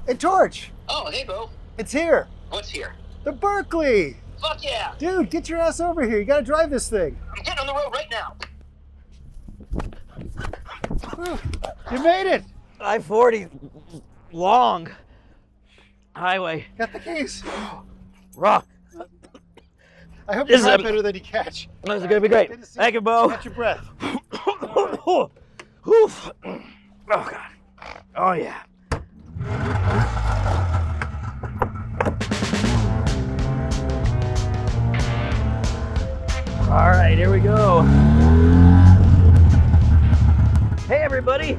Hey, Torch! Oh, hey, Beau. It's here! What's here? The Berkeley! Fuck yeah! Dude, get your ass over here. You gotta drive this thing. I'm getting on the road right now. You made it! I-40 long highway. Got the keys. Rock. I hope you This is drive a- better than you catch. This is gonna be great. Good to see Thank you, Beau. Catch your breath. Oof. Oh God. Oh yeah. All right, here we go. Hey everybody,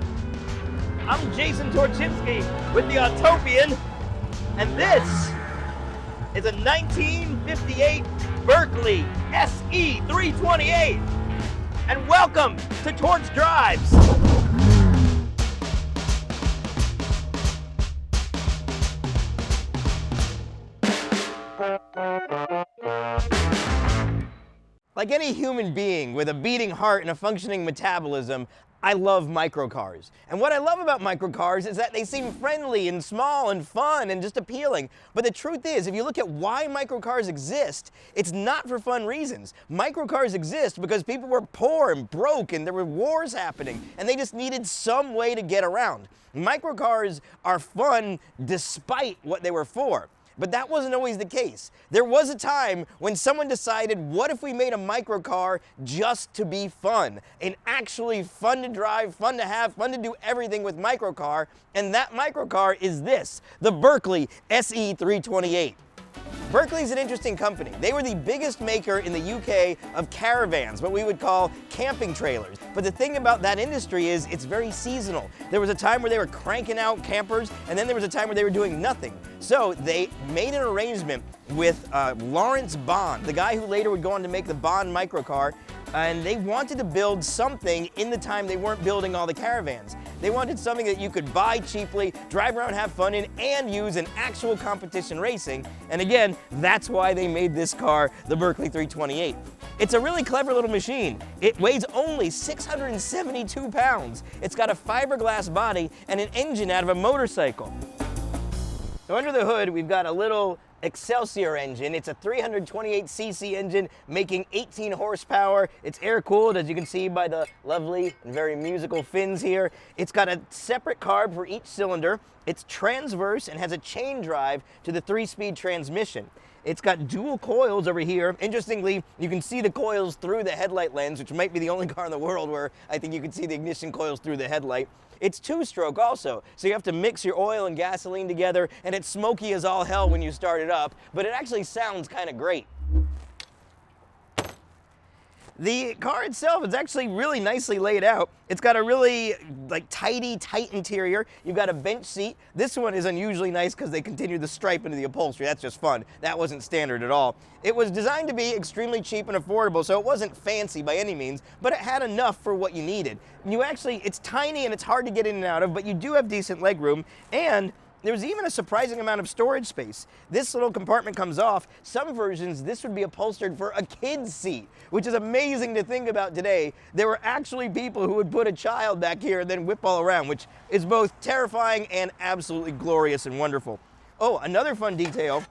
I'm Jason Torchinsky with the Autopian, and this is a 1958 Berkeley SE 328. And welcome to Torch Drives. Like any human being with a beating heart and a functioning metabolism, I love microcars. And what I love about microcars is that they seem friendly and small and fun and just appealing. But the truth is, if you look at why microcars exist, it's not for fun reasons. Microcars exist because people were poor and broke and there were wars happening and they just needed some way to get around. Microcars are fun despite what they were for. But that wasn't always the case. There was a time when someone decided, what if we made a microcar just to be fun? And actually fun to drive, fun to have, fun to do everything with microcar. And that microcar is this, the Berkeley SE 328. Berkeley's an interesting company. They were the biggest maker in the UK of caravans, what we would call camping trailers. But the thing about that industry is it's very seasonal. There was a time where they were cranking out campers, and then there was a time where they were doing nothing. So they made an arrangement with Lawrence Bond, the guy who later would go on to make the Bond microcar, and they wanted to build something in the time they weren't building all the caravans. They wanted something that you could buy cheaply, drive around, have fun in, and use in actual competition racing. And again, that's why they made this car, the Berkeley 328. It's a really clever little machine. It weighs only 672 pounds. It's got a fiberglass body and an engine out of a motorcycle. So under the hood, we've got a little Excelsior engine. It's a 328cc engine making 18 horsepower. It's air-cooled, as you can see by the lovely and very musical fins here. It's got a separate carb for each cylinder. It's transverse and has a chain drive to the 3-speed transmission. It's got dual coils over here. Interestingly, you can see the coils through the headlight lens, which might be the only car in the world where I think you can see the ignition coils through the headlight. It's 2-stroke also, so you have to mix your oil and gasoline together, and it's smoky as all hell when you start it up, but it actually sounds kind of great. The car itself is actually really nicely laid out. It's got a really tidy, tight interior. You've got a bench seat. This one is unusually nice because they continued the stripe into the upholstery. That's just fun. That wasn't standard at all. It was designed to be extremely cheap and affordable, so it wasn't fancy by any means, but it had enough for what you needed. It's tiny and it's hard to get in and out of, but you do have decent legroom, and there's even a surprising amount of storage space. This little compartment comes off. Some versions, this would be upholstered for a kid's seat, which is amazing to think about today. There were actually people who would put a child back here and then whip all around, which is both terrifying and absolutely glorious and wonderful. Oh, another fun detail.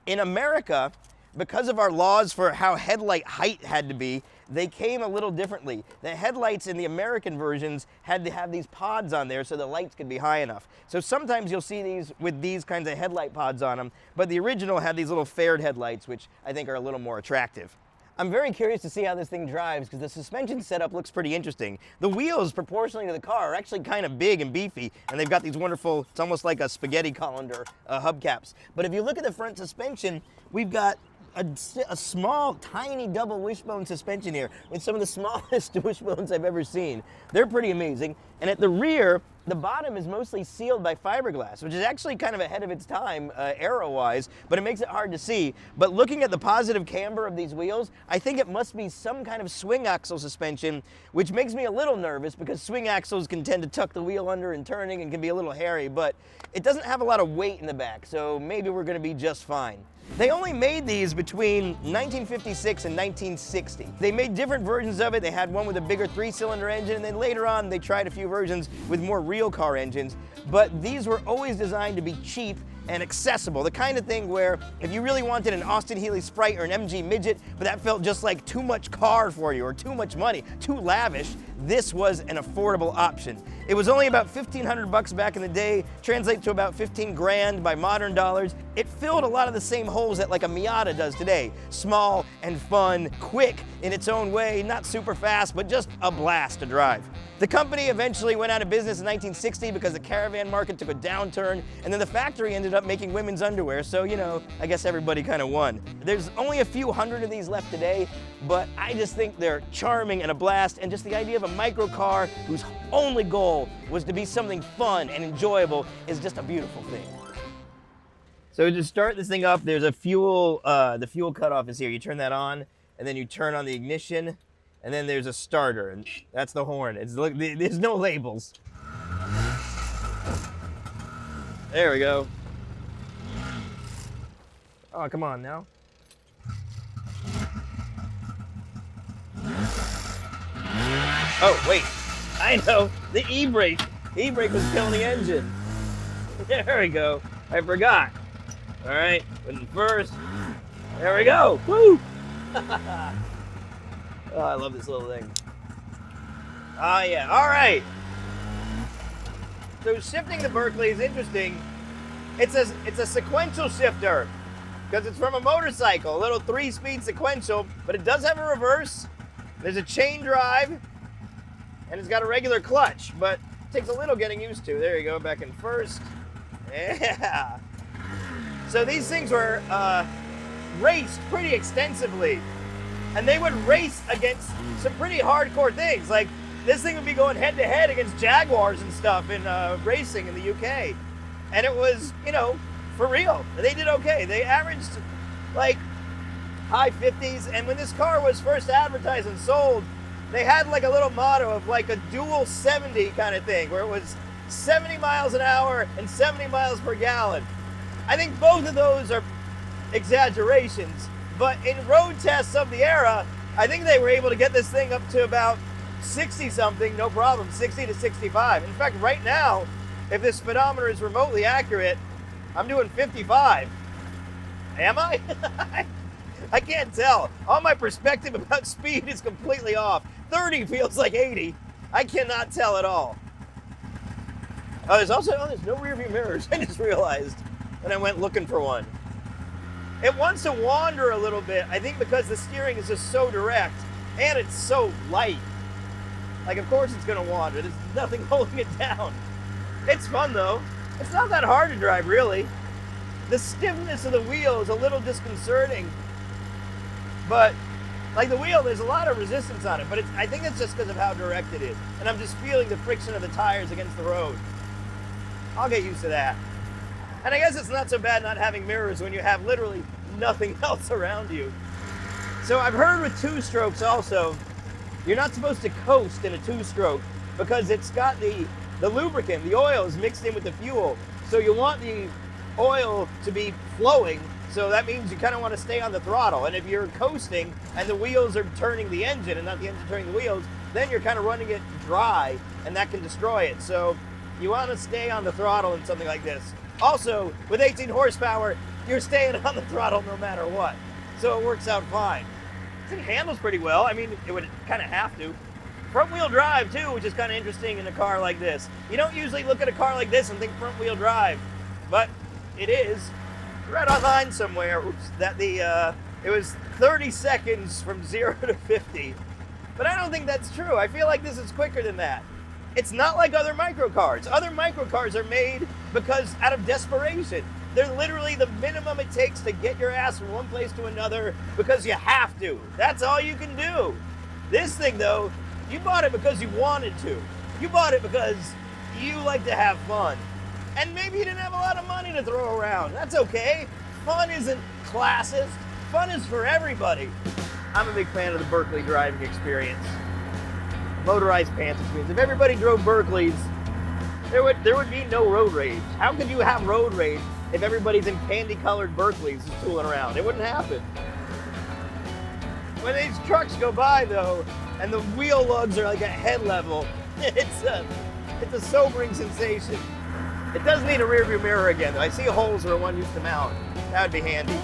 In America, because of our laws for how headlight height had to be, they came a little differently. The headlights in the American versions had to have these pods on there so the lights could be high enough. So sometimes you'll see these with these kinds of headlight pods on them, but the original had these little faired headlights, which I think are a little more attractive. I'm very curious to see how this thing drives because the suspension setup looks pretty interesting. The wheels, proportionally to the car, are actually kind of big and beefy, and they've got these wonderful, it's almost like a spaghetti colander hubcaps. But if you look at the front suspension, we've got a small, tiny double wishbone suspension here with some of the smallest wishbones I've ever seen. They're pretty amazing. And at the rear, the bottom is mostly sealed by fiberglass, which is actually kind of ahead of its time aero-wise, but it makes it hard to see. But looking at the positive camber of these wheels, I think it must be some kind of swing axle suspension, which makes me a little nervous because swing axles can tend to tuck the wheel under and turning and can be a little hairy, but it doesn't have a lot of weight in the back, so maybe we're going to be just fine. They only made these between 1956 and 1960. They made different versions of it. They had one with a bigger 3-cylinder engine, and then later on they tried a few versions with more real car engines. But these were always designed to be cheap and accessible. The kind of thing where if you really wanted an Austin Healey Sprite or an MG Midget, but that felt just like too much car for you or too much money, too lavish, this was an affordable option. It was only about $1,500 back in the day, translates to about 15 grand by modern dollars. It filled a lot of the same holes that like a Miata does today. Small and fun, quick in its own way, not super fast, but just a blast to drive. The company eventually went out of business in 1960 because the caravan market took a downturn, and then the factory ended up making women's underwear, so you know, I guess everybody kind of won. There's only a few hundred of these left today, but I just think they're charming and a blast, and just the idea of a microcar whose only goal was to be something fun and enjoyable is just a beautiful thing. So to start this thing up, there's a fuel, the fuel cutoff is here. You turn that on, and then you turn on the ignition, and then there's a starter, and that's the horn. There's no labels. There we go. Oh, come on now. Oh, wait. I know. The e-brake. The e-brake was killing the engine. There we go. I forgot. All right. Put in first. There we go. Woo! Oh, I love this little thing. Oh, yeah. All right. So shifting the Berkeley is interesting. It's a sequential shifter because it's from a motorcycle, a little 3-speed sequential, but it does have a reverse. There's a chain drive, and it's got a regular clutch, but it takes a little getting used to. There you go, back in first. Yeah. So these things were raced pretty extensively, and they would race against some pretty hardcore things. Like this thing would be going head to head against Jaguars and stuff in racing in the UK. And it was, you know, for real. They did okay. They averaged like high 50s. And when this car was first advertised and sold, they had like a little motto of like a dual 70 kind of thing, where it was 70 miles an hour and 70 miles per gallon. I think both of those are exaggerations, but in road tests of the era, I think they were able to get this thing up to about 60 something, no problem, 60 to 65. In fact, right now, if this speedometer is remotely accurate, I'm doing 55. Am I? I can't tell. All my perspective about speed is completely off. 30 feels like 80. I cannot tell at all. Oh, there's no rear view mirrors. I just realized when I went looking for one. It wants to wander a little bit, I think because the steering is just so direct and it's so light. Like, of course it's gonna wander. There's nothing holding it down. It's fun though. It's not that hard to drive, really. The stiffness of the wheel is a little disconcerting, but like the wheel, there's a lot of resistance on it, but I think it's just because of how direct it is. And I'm just feeling the friction of the tires against the road. I'll get used to that. And I guess it's not so bad not having mirrors when you have literally nothing else around you. So I've heard with 2-strokes also, you're not supposed to coast in a 2-stroke because it's got the lubricant, the oil is mixed in with the fuel. So you want the oil to be flowing, so that means you kind of want to stay on the throttle. And if you're coasting and the wheels are turning the engine and not the engine turning the wheels, then you're kind of running it dry and that can destroy it. So you want to stay on the throttle in something like this. Also, with 18 horsepower, you're staying on the throttle no matter what. So it works out fine. It handles pretty well. I mean, it would kind of have to. Front wheel drive too, which is kind of interesting in a car like this. You don't usually look at a car like this and think front wheel drive, but it is. Read online somewhere that it was 30 seconds from 0 to 50. But I don't think that's true. I feel like this is quicker than that. It's not like other microcars. Other microcars are made because out of desperation. They're literally the minimum it takes to get your ass from one place to another because you have to. That's all you can do. This thing though, you bought it because you wanted to. You bought it because you like to have fun. And maybe you didn't have a lot of money to throw around. That's okay. Fun isn't classist. Fun is for everybody. I'm a big fan of the Berkeley driving experience. Motorized pants experience. If everybody drove Berkeleys, there would be no road rage. How could you have road rage if everybody's in candy-colored Berkeleys just tooling around. It wouldn't happen. When these trucks go by, though, and the wheel lugs are like at head level, it's a sobering sensation. It does need a rearview mirror again, though. I see holes where one used to mount. That would be handy.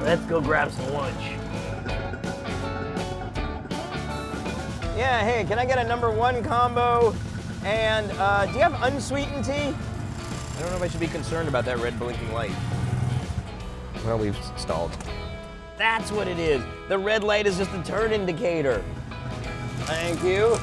Let's go grab some lunch. Yeah, hey, can I get a #1 combo? And do you have unsweetened tea? I don't know if I should be concerned about that red blinking light. Well, we've stalled. That's what it is. The red light is just a turn indicator. Thank you.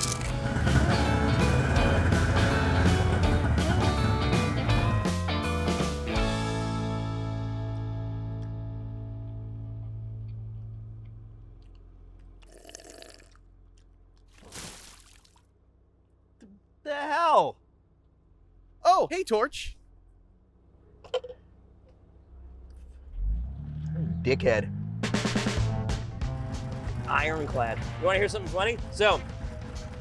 The hell? Oh, hey, Torch. Dickhead. Ironclad. You want to hear something funny? So,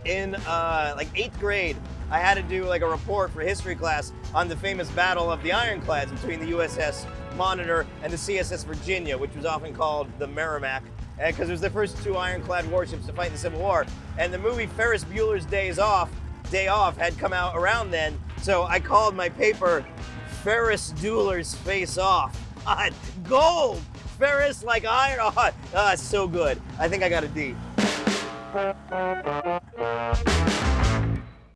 in like 8th grade, I had to do like a report for history class on the famous battle of the Ironclads between the USS Monitor and the CSS Virginia, which was often called the Merrimack, because it was the first 2 ironclad warships to fight in the Civil War. And the movie Ferris Bueller's Day Off had come out around then, so I called my paper Ferris Bueller's Face Off. Gold! Ferris like iron. Oh, so good. I think I got a D.